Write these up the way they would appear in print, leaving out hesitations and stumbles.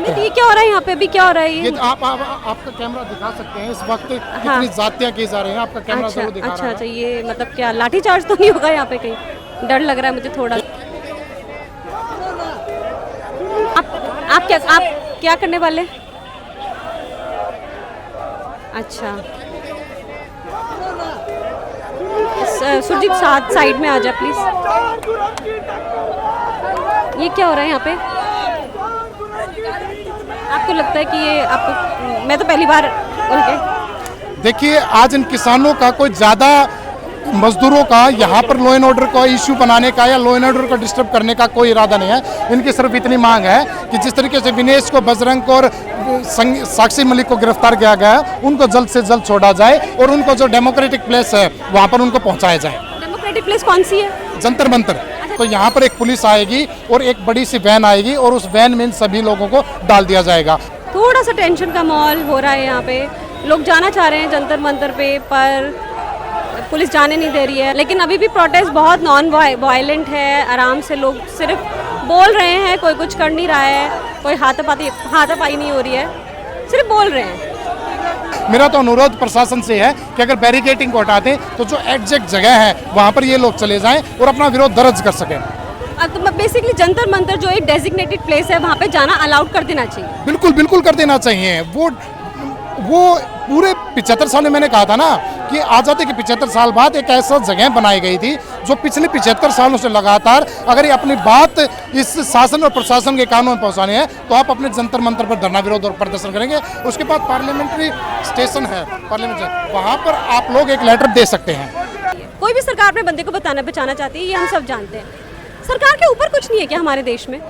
सकते हैं। ये क्या हो रहा है यहाँ पे, अभी क्या हो रहा है ये ये? आपका कैमरा दिखा सकते हैं इस वक्त कितनी जातियाँ की जा रही हैं, आपका कैमरा अच्छा जरूर दिखा अच्छा रहा अच्छा, है। ये मतलब क्या लाठीचार्ज तो नहीं होगा यहाँ पे कहीं? डर लग रहा है मुझे थोड़ा। आप क्या करने वाले? अच्छा सुरजीत साथ साइड में आ जा प्लीज। ये क्या हो रहा है यहाँ पे? आपको लगता है कि ये आपको, मैं तो पहली बार उनके देखिए, आज इन किसानों का कोई ज़्यादा मजदूरों का यहाँ पर लॉ एंड ऑर्डर का इश्यू बनाने का या लॉ एंड ऑर्डर को डिस्टर्ब करने का कोई इरादा नहीं है। इनकी सिर्फ इतनी मांग है कि जिस तरीके से विनेश को, बजरंग को और साक्षी मलिक को गिरफ्तार किया गया है, उनको जल्द से जल्द छोड़ा जाए और उनको जो डेमोक्रेटिक प्लेस है वहाँ पर उनको पहुँचाया जाए। डेमोक्रेटिक प्लेस कौन सी है? जंतर मंतर। तो यहाँ पर एक पुलिस आएगी और एक बड़ी सी वैन आएगी और उस वैन में इन सभी लोगों को डाल दिया जाएगा। थोड़ा सा टेंशन का माहौल हो रहा है यहाँ पे, लोग जाना चाह रहे हैं जंतर मंतर पे, पर पुलिस जाने नहीं दे रही है। लेकिन अभी भी प्रोटेस्ट बहुत नॉन वायलेंट है, आराम से लोग सिर्फ बोल रहे हैं, कोई कुछ कर नहीं रहा है, कोई हाथापाई नहीं हो रही है, सिर्फ बोल रहे हैं। मेरा तो अनुरोध प्रशासन से है कि अगर बैरिकेटिंग को हटा दें तो जो एग्जैक्ट जगह है वहाँ पर ये लोग चले जाएं और अपना विरोध दर्ज कर सकें। तो बेसिकली जंतर मंतर जो एक डेजिग्नेटेड प्लेस है वहाँ पे जाना अलाउड कर देना चाहिए। बिल्कुल बिल्कुल कर देना चाहिए। वो पूरे 75 साल में मैंने कहा था ना कि आज़ादी के 75 साल बाद एक ऐसा जगह बनाई गई थी जो पिछले 75 सालों से लगातार, अगर ये अपनी बात इस शासन और प्रशासन के कानों में पहुंचानी है तो आप अपने जंतर मंतर पर धरना विरोध और प्रदर्शन करेंगे। उसके बाद पार्लियामेंट्री स्टेशन है, पार्लियामेंट, वहाँ पर आप लोग एक लेटर दे सकते हैं। कोई भी सरकार अपने बंदे को बचाना चाहती है, ये हम सब जानते हैं। सरकार के ऊपर कुछ नहीं है क्या हमारे देश में?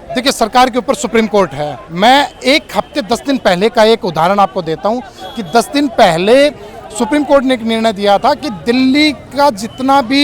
देखिए, सरकार के ऊपर सुप्रीम कोर्ट है। मैं एक हफ्ते 10 दिन पहले का एक उदाहरण आपको देता हूं कि 10 दिन पहले सुप्रीम कोर्ट ने एक निर्णय दिया था कि दिल्ली का जितना भी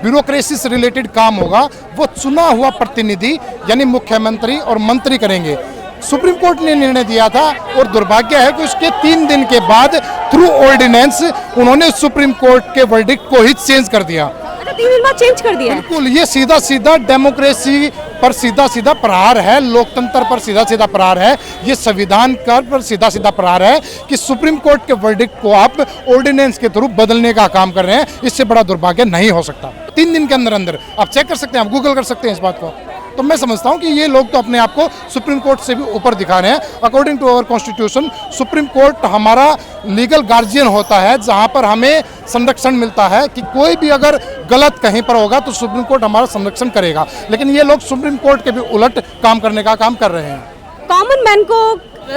ब्यूरोक्रेसी से रिलेटेड काम होगा वो चुना हुआ प्रतिनिधि यानी मुख्यमंत्री और मंत्री करेंगे। सुप्रीम कोर्ट ने निर्णय दिया था और दुर्भाग्य है कि उसके 3 दिन के बाद थ्रू ऑर्डिनेंस उन्होंने सुप्रीम कोर्ट के वर्डिक्ट को ही चेंज कर दिया। 3 दिन बाद चेंज कर दिया? बिल्कुल, ये सीधा सीधा डेमोक्रेसी पर सीधा सीधा प्रहार है, लोकतंत्र पर सीधा सीधा प्रहार है, ये संविधान पर सीधा सीधा प्रहार है कि सुप्रीम कोर्ट के वर्डिक्ट को आप ऑर्डिनेंस के थ्रू बदलने का काम कर रहे हैं। इससे बड़ा दुर्भाग्य नहीं हो सकता। 3 दिन के अंदर अंदर आप चेक कर सकते हैं, आप गूगल कर सकते हैं इस बात को। तो मैं समझता हूं कि ये लोग तो अपने आप को सुप्रीम कोर्ट से भी ऊपर दिखा रहे हैं। According to our constitution supreme court हमारा लीगल गार्जियन होता है, जहां पर हमें संरक्षण मिलता है कि कोई भी अगर गलत कहीं पर होगा तो सुप्रीम कोर्ट हमारा संरक्षण करेगा। लेकिन ये लोग सुप्रीम कोर्ट के भी उलट काम करने का काम कर रहे हैं। कॉमन मैन को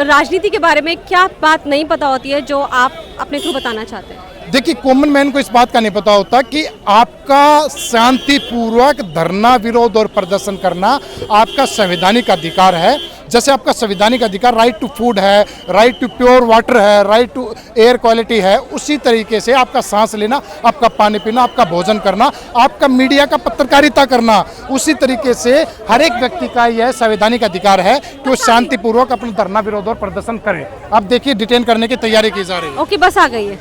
राजनीति के बारे में क्या बात नहीं पता होती है जो आप अपने थ्रू बताना चाहते हैं? देखिए, कॉमन मैन को इस बात का नहीं पता होता कि आपका शांतिपूर्वक धरना विरोध और प्रदर्शन करना आपका संवैधानिक अधिकार है। जैसे आपका संवैधानिक अधिकार राइट टू फूड है, राइट टू प्योर वाटर है, राइट टू एयर क्वालिटी है, उसी तरीके से आपका सांस लेना, आपका पानी पीना, आपका भोजन करना, आपका मीडिया का पत्रकारिता करना, उसी तरीके से हर एक व्यक्ति का यह संवैधानिक अधिकार है कि वो शांतिपूर्वक अपना धरना विरोध और प्रदर्शन करे। अब देखिए, डिटेन करने की तैयारी की जा रही है। ओके, बस आ गई है।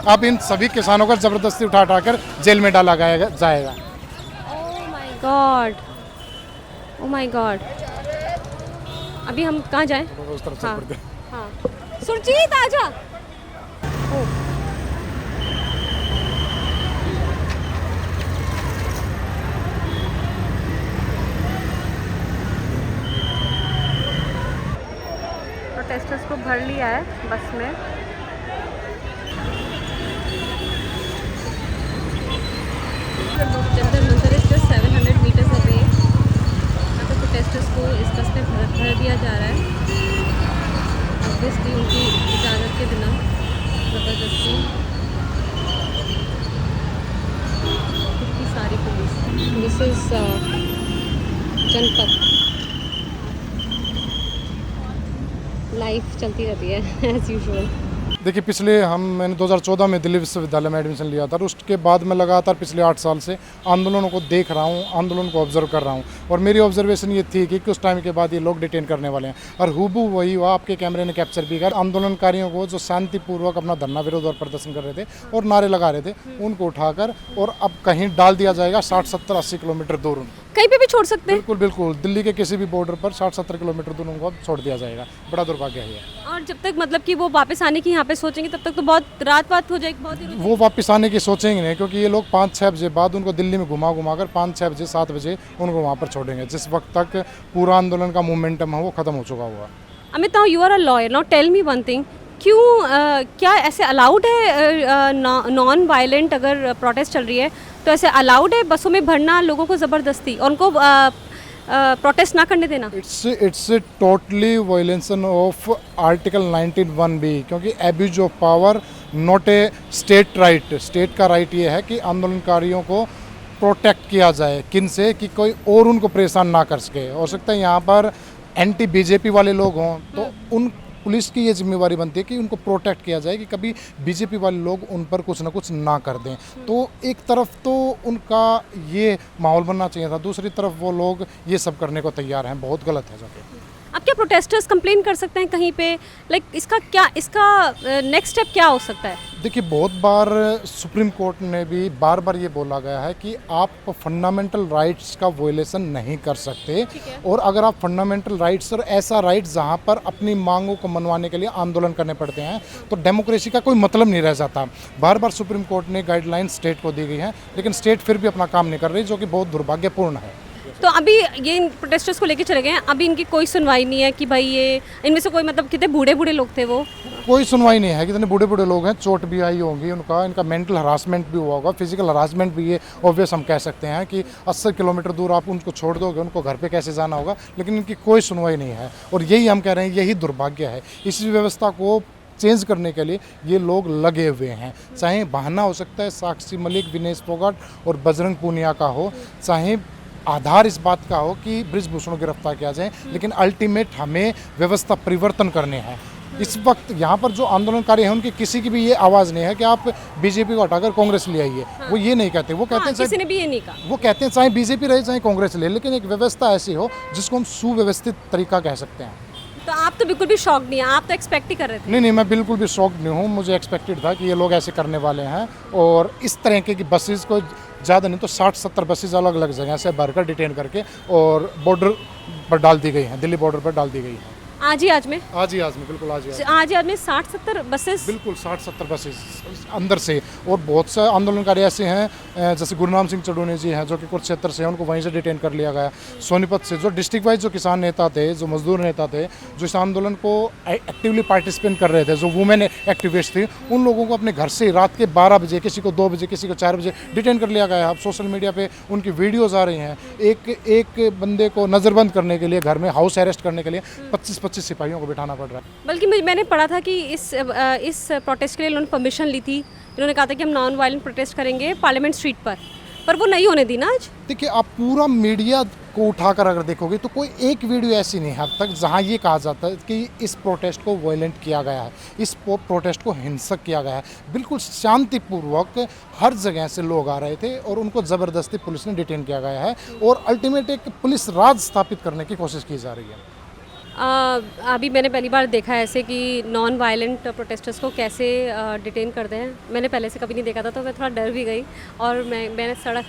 अब इन सभी किसानों को जबरदस्ती उठाकर जेल में डाला जाएगा। Oh my God. अभी हम कहाँ जाएं? उस तरफ से हाँ, बढ़ते। हाँ। सुरजीत आजा। प्रोटेस्टर्स को भर लिया है बस में। Jantar Mantar is just 700 meters away. यहाँ पे प्रोटेस्टर्स को इस बस में भर दिया जा रहा है, ऑब्वियसली उनकी इजाज़त के बिना, ज़बरदस्ती। कितनी सारी पुलिस। दिस इज जनपद। लाइफ चलती रहती है एज यूजुअल। देखिए, मैंने 2014 में दिल्ली विश्वविद्यालय में एडमिशन लिया था और उसके बाद मैं लगातार पिछले 8 साल से आंदोलनों को देख रहा हूँ, आंदोलन को ऑब्जर्व कर रहा हूँ। और मेरी ऑब्जर्वेशन ये थी कि कुछ टाइम के बाद ये लोग डिटेन करने वाले हैं और हूबहू वही हुआ। आपके कैमरे ने कैप्चर भी कर आंदोलनकारियों को जो शांतिपूर्वक अपना धरना विरोध और प्रदर्शन कर रहे थे और नारे लगा रहे थे, उनको उठाकर और अब कहीं डाल दिया जाएगा 60, 70, 80 किलोमीटर दूर। कहीं पे भी छोड़ सकते हैं। बिल्कुल बिल्कुल, दिल्ली के किसी भी बॉर्डर पर 60-70 किलोमीटर दूर उनको छोड़ दिया जाएगा। बड़ा दुर्भाग्य है ये। और जब तक मतलब कि वो वापस आने की यहाँ पे सोचेंगे तब तक तो बहुत रात हो जाएगी, बहुत ही वो वापस आने की सोचेंगे नहीं, क्योंकि ये लोग 5-6 बजे बाद उनको दिल्ली में घुमा कर 5-6 बजे 7 बजे उनको वहाँ पर छोड़ेंगे, जिस वक्त तक पूरा आंदोलन का मोमेंटम है वो ख़त्म हो चुका हुआ। Amit, now you are a lawyer, now tell me one thing, क्यों क्या ऐसे अलाउड है नॉन वायलेंट अगर प्रोटेस्ट चल रही है तो ऐसे अलाउड है बसों में भरना लोगों को ज़बरदस्ती, और उनको प्रोटेस्ट ना करने देना? It's totally violation of article 19(1)(b), क्योंकि abuse of power not a state right. State का राइट ये है कि आंदोलनकारियों को प्रोटेक्ट किया जाए, किन से, कि कोई और उनको परेशान ना कर सके। हो सकता है यहाँ पर एंटी बीजेपी वाले लोग हों, तो उन पुलिस की ये जिम्मेवारी बनती है कि उनको प्रोटेक्ट किया जाए कि कभी बीजेपी वाले लोग उन पर कुछ ना कुछ ना कर दें। तो एक तरफ तो उनका ये माहौल बनना चाहिए था, दूसरी तरफ वो लोग ये सब करने को तैयार हैं, बहुत गलत है जाके। अब क्या प्रोटेस्टर्स कंप्लेन कर सकते हैं कहीं पे, लाइक इसका नेक्स्ट स्टेप क्या हो सकता है? देखिए, बहुत बार सुप्रीम कोर्ट ने भी बार बार ये बोला गया है कि आप फंडामेंटल राइट्स का वोलेशन नहीं कर सकते, और अगर आप फंडामेंटल राइट्स और ऐसा राइट्स जहाँ पर अपनी मांगों को मनवाने के लिए आंदोलन करने पड़ते हैं तो डेमोक्रेसी का कोई मतलब नहीं रह जाता। बार बार सुप्रीम कोर्ट ने गाइडलाइन स्टेट को दी गई है, लेकिन स्टेट फिर भी अपना काम नहीं कर रही, जो कि बहुत दुर्भाग्यपूर्ण है। तो अभी ये इन प्रोटेस्टर्स को लेके चले गए हैं, अभी इनकी कोई सुनवाई नहीं है कि भाई ये इनमें से कोई, मतलब कितने बूढ़े लोग थे वो? कोई सुनवाई नहीं है, कितने बूढ़े लोग हैं, चोट भी आई होगी उनका, इनका मेंटल हरासमेंट भी हुआ होगा, फिजिकल हरासमेंट भी, ये ऑब्वियस हम कह सकते हैं कि 80 किलोमीटर दूर आप उनको छोड़ दोगे, उनको घर पे कैसे जाना होगा, लेकिन इनकी कोई सुनवाई नहीं है। और यही हम कह रहे हैं, यही दुर्भाग्य है। इसी व्यवस्था को चेंज करने के लिए ये लोग लगे हुए हैं, चाहे बहाना हो सकता है साक्षी मलिक, विनेश फोगाट और बजरंग पूनिया का हो, चाहे आधार इस बात का हो कि बृजभूषण को गिरफ्तार किया जाए, लेकिन अल्टीमेट हमें व्यवस्था परिवर्तन करने हैं। इस वक्त यहाँ पर जो आंदोलनकारी हैं उनकी किसी की भी ये आवाज़ नहीं है कि आप बीजेपी को हटाकर कांग्रेस ले आइए। वो ये नहीं कहते, वो कहते हैं किसी ने भी ये नहीं कहा, वो कहते हैं चाहे बीजेपी रहे चाहे कांग्रेस ले, लेकिन एक व्यवस्था ऐसी हो जिसको हम सुव्यवस्थित तरीका कह सकते हैं। तो आप तो बिल्कुल भी शॉक नहीं है, आप तो एक्सपेक्ट ही कर रहे थे? नहीं, मैं बिल्कुल भी शॉक नहीं हूँ, मुझे एक्सपेक्टेड था कि ये लोग ऐसे करने वाले हैं। और इस तरह की बसेस को ज़्यादा नहीं तो 60-70 बसेस अलग अलग जगह से भरकर डिटेन करके और बॉर्डर पर डाल दी गई हैं, दिल्ली बॉर्डर पर डाल दी गई हैं। आज ही आज में बिल्कुल आज में 60-70 बसेस, बिल्कुल 60-70 बसेस अंदर से। और बहुत से आंदोलनकारी ऐसे हैं, जैसे गुरनाम सिंह चडूनी जी हैं जो कि कुरुक्षेत्र से हैं, उनको वहीं से डिटेन कर लिया गया। सोनीपत से जो डिस्ट्रिक्ट वाइज जो किसान नेता थे, जो मजदूर नेता थे, जो इस आंदोलन को एक्टिवली पार्टिसिपेट कर रहे थे, जो वुमेन एक्टिविस्ट थी, उन लोगों को अपने घर से रात के 12 बजे, किसी को 2 बजे, किसी को 4 बजे डिटेन कर लिया गया। अब सोशल मीडिया पे उनकी वीडियोज़ आ रही हैं। एक बंदे को नज़रबंद करने के लिए, घर में हाउस अरेस्ट करने के लिए 25 सिपाहियों को बिठाना पड़ रहा है। बल्कि मैंने पढ़ा था कि इस प्रोटेस्ट के लिए उन्होंने परमिशन ली थी, इन्होंने कहा था कि हम नॉन वायलेंट प्रोटेस्ट करेंगे पार्लियामेंट स्ट्रीट पर वो नहीं होने दी ना आज। देखिए, आप पूरा मीडिया को उठाकर अगर देखोगे तो कोई एक वीडियो ऐसी नहीं है अब तक जहां ये कहा जाता है कि इस प्रोटेस्ट को वायलेंट किया गया है, इस प्रोटेस्ट को हिंसक किया गया है। बिल्कुल शांतिपूर्वक हर जगह से लोग आ रहे थे और उनको ज़बरदस्ती पुलिस ने डिटेन किया गया है और अल्टीमेट एक पुलिस राज स्थापित करने की कोशिश की जा रही है। अभी मैंने पहली बार देखा है ऐसे कि नॉन वायलेंट प्रोटेस्टर्स को कैसे डिटेन करते हैं। मैंने पहले से कभी नहीं देखा था, तो मैं थोड़ा डर भी गई। और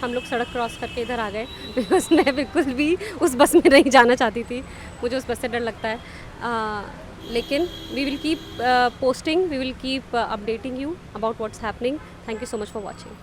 हम लोग सड़क क्रॉस करके इधर आ गए बिकॉज मैं बिल्कुल भी उस बस में नहीं जाना चाहती थी, मुझे उस बस से डर लगता है। लेकिन we will keep posting, we will keep updating you about what's happening. Thank you so much for watching.